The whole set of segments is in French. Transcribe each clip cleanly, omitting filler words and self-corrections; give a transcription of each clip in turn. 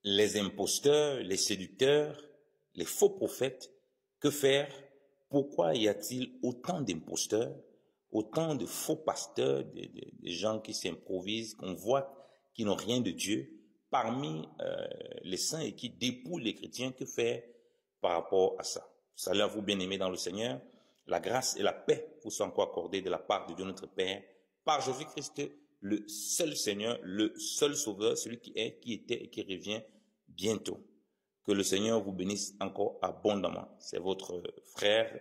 les imposteurs, les séducteurs, les faux prophètes. Que faire? Pourquoi y a-t-il autant d'imposteurs, autant de faux pasteurs, des gens qui s'improvisent, qu'on voit qui n'ont rien de Dieu parmi les saints et qui dépouillent les chrétiens? Que faire par rapport à ça? Salut à vous, bien-aimés dans le Seigneur. La grâce et la paix vous sont encore accordées de la part de Dieu notre Père, par Jésus-Christ, le seul Seigneur, le seul Sauveur, celui qui est, qui était et qui revient bientôt. Que le Seigneur vous bénisse encore abondamment. C'est votre frère,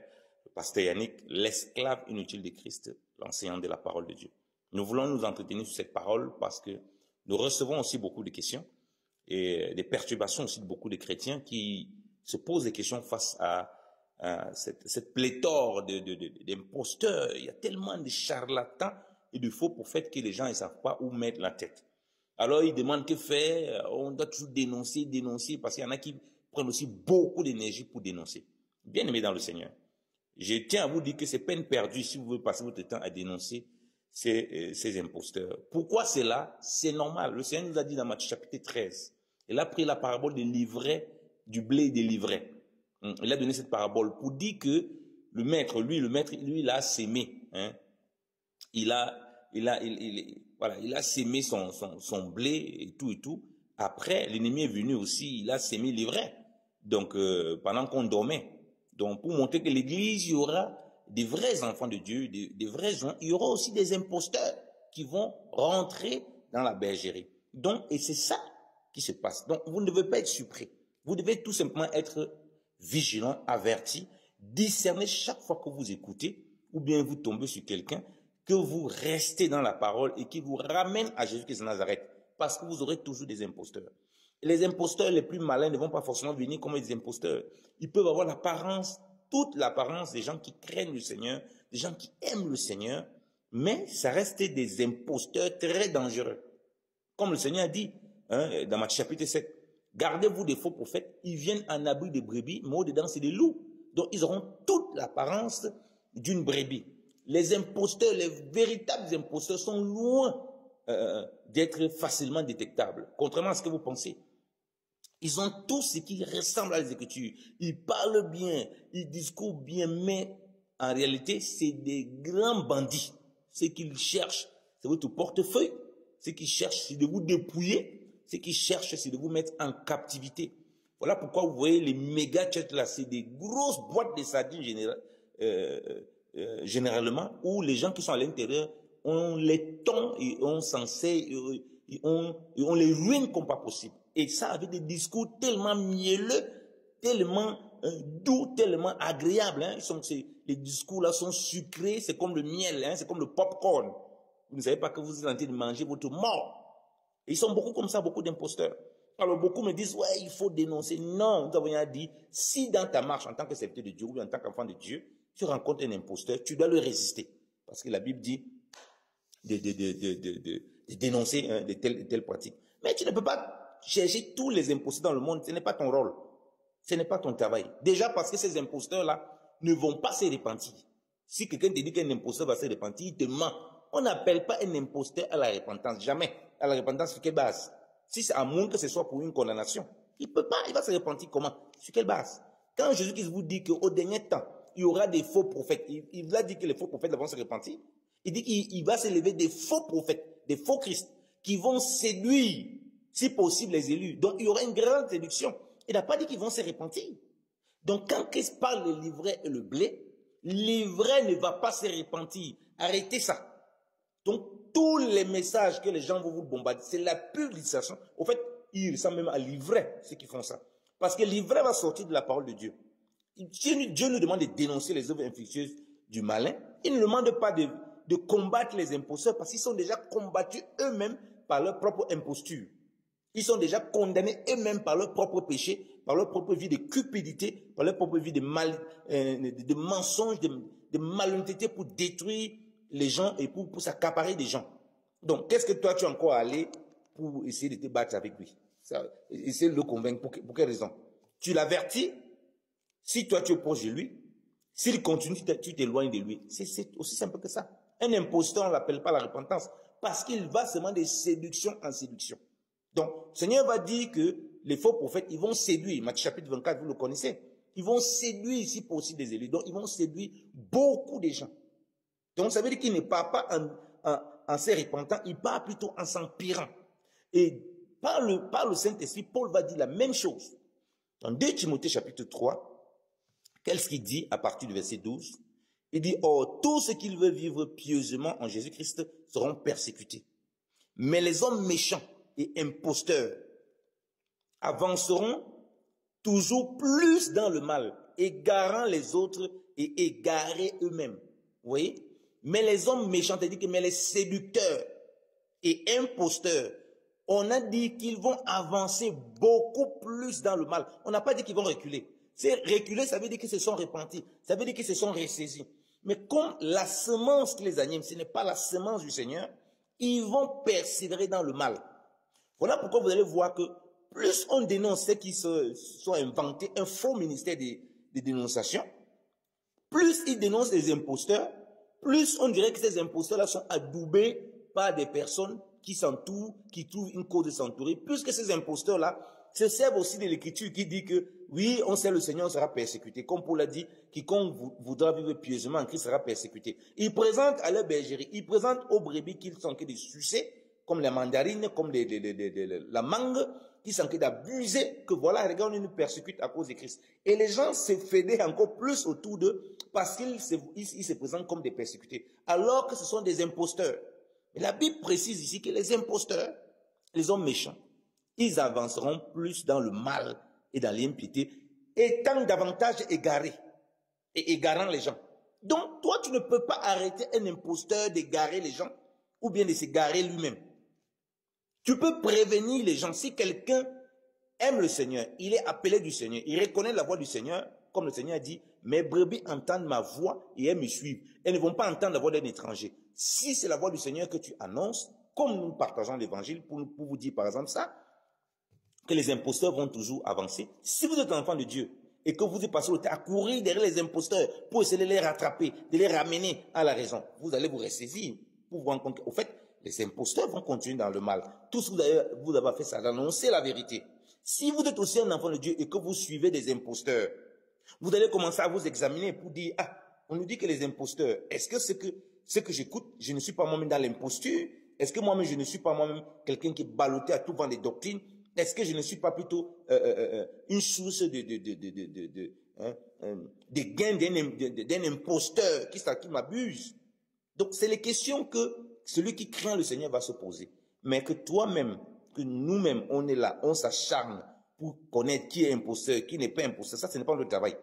le pasteur Yannick, l'esclave inutile de Christ, l'enseignant de la parole de Dieu. Nous voulons nous entretenir sur cette parole parce que nous recevons aussi beaucoup de questions et des perturbations aussi de beaucoup de chrétiens qui se posent des questions face à cette pléthore d'imposteurs. Il y a tellement de charlatans et de faux prophètes que les gens ne savent pas où mettre la tête. Alors ils demandent que faire, on doit toujours dénoncer, parce qu'il y en a qui prennent aussi beaucoup d'énergie pour dénoncer. Bien aimé dans le Seigneur, je tiens à vous dire que c'est peine perdue si vous voulez passer votre temps à dénoncer ces imposteurs. Pourquoi c'est là? C'est normal. Le Seigneur nous a dit dans Matthieu chapitre 13, il a pris la parabole des livrets, du blé et des livrets. Il a donné cette parabole pour dire que le maître, lui, il a sémé, hein. Il a sémé son blé et tout. Après, l'ennemi est venu aussi, il a sémé l'ivraie. Donc, pendant qu'on dormait. Donc, pour montrer que l'église, il y aura des vrais enfants de Dieu, des vrais gens, il y aura aussi des imposteurs qui vont rentrer dans la bergerie. Donc, et c'est ça qui se passe. Donc, vous ne devez pas être surpris. Vous devez tout simplement être vigilant, averti, discerner chaque fois que vous écoutez, ou bien vous tombez sur quelqu'un, que vous restez dans la parole et qui vous ramène à Jésus-Christ de Nazareth. Parce que vous aurez toujours des imposteurs. Et les imposteurs les plus malins ne vont pas forcément venir comme des imposteurs. Ils peuvent avoir l'apparence, toute l'apparence des gens qui craignent le Seigneur, des gens qui aiment le Seigneur, mais ça reste des imposteurs très dangereux. Comme le Seigneur a dit, hein, dans Matthieu chapitre 7, gardez-vous des faux prophètes, ils viennent en abri de brebis, mais au-dedans c'est des loups. Donc ils auront toute l'apparence d'une brebis. Les imposteurs, les véritables imposteurs sont loin d'être facilement détectables, contrairement à ce que vous pensez. Ils ont tout ce qui ressemble à l'exécution. Ils parlent bien, ils discourent bien, mais en réalité, c'est des grands bandits. Ce qu'ils cherchent, c'est votre portefeuille. Ce qu'ils cherchent, c'est de vous dépouiller. Ce qu'ils cherchent, c'est de vous mettre en captivité. Voilà pourquoi vous voyez les méga churches là, c'est des grosses boîtes de sardines généralement, où les gens qui sont à l'intérieur, on les tond et on s'en sait, et on les ruine comme pas possible. Et ça avec des discours tellement mielleux, tellement doux, tellement agréables. Hein. Les discours là sont sucrés, c'est comme le miel, hein, c'est comme le popcorn. Vous ne savez pas que vous êtes en train de manger votre mort. Et ils sont beaucoup comme ça, beaucoup d'imposteurs. Alors beaucoup me disent, ouais, il faut dénoncer. Non, nous avons dit, si dans ta marche en tant que serviteur de Dieu ou en tant qu'enfant de Dieu, tu rencontres un imposteur, tu dois le résister. Parce que la Bible dit de dénoncer de telles pratiques. Mais tu ne peux pas chercher tous les imposteurs dans le monde, ce n'est pas ton rôle. Ce n'est pas ton travail. Déjà parce que ces imposteurs-là ne vont pas se repentir. Si quelqu'un te dit qu'un imposteur va se repentir, il te ment. On n'appelle pas un imposteur à la repentance, jamais. À la repentance, sur quelle base? Si c'est à moins que ce soit pour une condamnation, il peut pas, il va se repentir comment? Sur quelle base? Quand Jésus-Christ vous dit qu'au dernier temps, il y aura des faux prophètes, il vous a dit que les faux prophètes vont se repentir. Il dit qu'il va s'élever des faux prophètes, des faux Christ, qui vont séduire, si possible, les élus. Donc, il y aura une grande séduction. Il n'a pas dit qu'ils vont se repentir. Donc, quand Christ parle le livret et le blé, l'ivraie ne va pas se repentir. Arrêtez ça. Donc, tous les messages que les gens vont vous bombarder, c'est la publication. Au fait, ils ressemblent même à l'ivraie, ceux qui font ça. Parce que l'ivraie va sortir de la parole de Dieu. Dieu nous demande de dénoncer les œuvres infructueuses du malin. Il ne nous demande pas de combattre les imposteurs parce qu'ils sont déjà combattus eux-mêmes par leur propre imposture. Ils sont déjà condamnés eux-mêmes par leur propre péché, par leur propre vie de cupidité, par leur propre vie de mensonges, de malhonnêteté pour détruire les gens et pour s'accaparer des gens. Donc, qu'est-ce que toi tu as encore à aller pour essayer de te battre avec lui? Essayer de le convaincre. Pour quelle raison? Tu l'avertis. Si toi tu es proche de lui, s'il continue, tu t'éloignes de lui. C'est aussi simple que ça. Un imposteur, on ne l'appelle pas la repentance parce qu'il va seulement de séduction en séduction. Donc, le Seigneur va dire que les faux prophètes, ils vont séduire. Matthieu chapitre 24, vous le connaissez. Ils vont séduire ici pour aussi des élus. Donc, ils vont séduire beaucoup de gens. Donc, ça veut dire qu'il ne part pas en se repentant, il part plutôt en s'empirant. Et par le Saint-Esprit, Paul va dire la même chose. Dans 2 Timothée chapitre 3, qu'est-ce qu'il dit à partir du verset 12? Il dit, or, tous ceux qui veulent vivre pieusement en Jésus-Christ seront persécutés. Mais les hommes méchants et imposteurs avanceront toujours plus dans le mal, égarant les autres et égarés eux-mêmes. Vous voyez? Mais les hommes méchants, c'est-à-dire que mais les séducteurs et imposteurs, on a dit qu'ils vont avancer beaucoup plus dans le mal. On n'a pas dit qu'ils vont reculer. C'est reculer, ça veut dire qu'ils se sont repentis. Ça veut dire qu'ils se sont ressaisis. Mais comme la semence qui les anime, ce n'est pas la semence du Seigneur, ils vont persévérer dans le mal. Voilà pourquoi vous allez voir que plus on dénonce ceux qui se sont inventés un faux ministère de dénonciation, plus ils dénoncent les imposteurs, plus on dirait que ces imposteurs-là sont adoubés par des personnes qui s'entourent, qui trouvent une cause de s'entourer, plus que ces imposteurs-là se servent aussi de l'écriture qui dit que oui, on sait le Seigneur sera persécuté. Comme Paul l'a dit, quiconque voudra vivre pieusement en Christ sera persécuté. Ils présentent à leur bergerie, ils présentent aux brebis qu'ils sont que des sucés, comme les mandarines, comme la mangue, qui sont que d'abuser, que voilà, regarde, on nous persécute à cause de Christ. Et les gens se fédèrent encore plus autour d'eux parce qu'ils se présentent comme des persécutés, alors que ce sont des imposteurs. Et la Bible précise ici que les imposteurs, les hommes méchants, ils avanceront plus dans le mal et dans l'impiété, étant davantage égarés et égarant les gens. Donc, toi, tu ne peux pas arrêter un imposteur d'égarer les gens ou bien de s'égarer lui-même. Tu peux prévenir les gens. Si quelqu'un aime le Seigneur, il est appelé du Seigneur, il reconnaît la voix du Seigneur, comme le Seigneur a dit, mes brebis entendent ma voix et elles me suivent. Elles ne vont pas entendre la voix d'un étranger. Si c'est la voix du Seigneur que tu annonces, comme nous partageons l'évangile, pour vous dire par exemple ça, que les imposteurs vont toujours avancer. Si vous êtes un enfant de Dieu et que vous êtes passé le temps à courir derrière les imposteurs pour essayer de les rattraper, de les ramener à la raison, vous allez vous ressaisir pour vous rendre compte qu'au fait, les imposteurs vont continuer dans le mal. Tout ce que vous avez fait, c'est d'annoncer la vérité. Si vous êtes aussi un enfant de Dieu et que vous suivez des imposteurs, vous allez commencer à vous examiner pour dire, ah, on nous dit que les imposteurs, est-ce que ce que j'écoute, je ne suis pas moi-même dans l'imposture? Est-ce que moi-même, je ne suis pas moi-même quelqu'un qui est ballotté à tout vent des doctrines? Est-ce que je ne suis pas plutôt une source de gains d'un imposteur qui m'abuse? Donc, c'est les questions que celui qui craint le Seigneur va se poser. Mais que toi-même, que nous-mêmes, on est là, on s'acharne pour connaître qui est imposteur, qui n'est pas imposteur. Ça, ce n'est pas notre travail.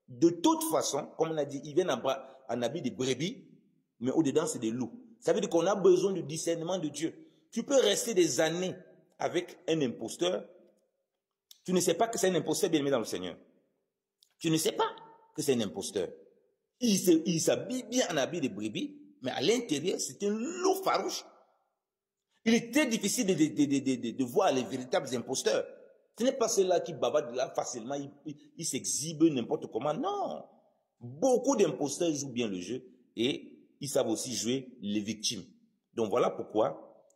De toute façon, comme on a dit, ils viennent en habit de brebis, mais au-dedans, c'est des loups. Ça veut dire qu'on a besoin du discernement de Dieu. Tu peux rester des années avec un imposteur. Tu ne sais pas que c'est un imposteur bien aimé dans le Seigneur. Tu ne sais pas que c'est un imposteur. Il s'habille bien en habit de brebis, mais à l'intérieur, c'est un loup farouche. Il est très difficile de voir les véritables imposteurs. Ce n'est pas ceux-là qui bavardent là facilement, ils s'exhibent n'importe comment. Non. Beaucoup d'imposteurs jouent bien le jeu et ils savent aussi jouer les victimes. Donc voilà pourquoi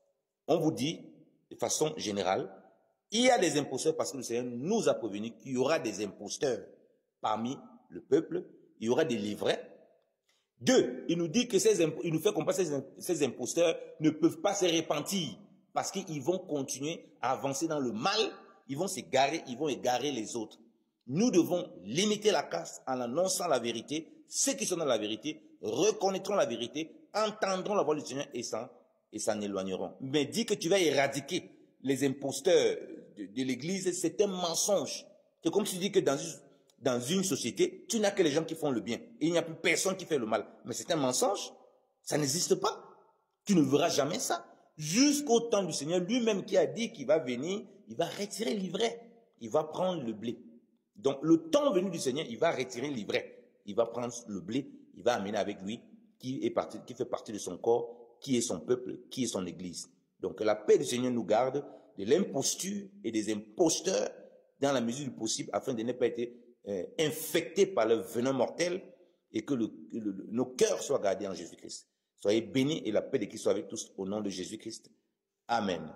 on vous dit de façon générale, il y a des imposteurs parce que le Seigneur nous a prévenu qu'il y aura des imposteurs parmi le peuple, il y aura des livrets. 2, il nous dit que il nous fait comprendre que ces imposteurs ne peuvent pas se repentir parce qu'ils vont continuer à avancer dans le mal, ils vont s'égarer, ils vont égarer les autres. Nous devons limiter la casse en annonçant la vérité. Ceux qui sont dans la vérité reconnaîtront la vérité, entendront la voix du Seigneur et s'en éloigneront. Mais dis que tu vas éradiquer les imposteurs de l'Église, c'est un mensonge. C'est comme si tu dis que dans une société, tu n'as que les gens qui font le bien. Et il n'y a plus personne qui fait le mal. Mais c'est un mensonge. Ça n'existe pas. Tu ne verras jamais ça. Jusqu'au temps du Seigneur, lui-même qui a dit qu'il va venir, il va retirer l'ivraie. Il va prendre le blé. Donc, le temps venu du Seigneur, il va retirer l'ivraie. Il va prendre le blé, il va amener avec lui, qui fait partie de son corps, qui est son peuple, qui est son Église. Donc, que la paix du Seigneur nous garde de l'imposture et des imposteurs dans la mesure du possible, afin de ne pas être infectés par le venin mortel et que nos cœurs soient gardés en Jésus-Christ. Soyez bénis et la paix de Christ soit avec tous au nom de Jésus-Christ. Amen.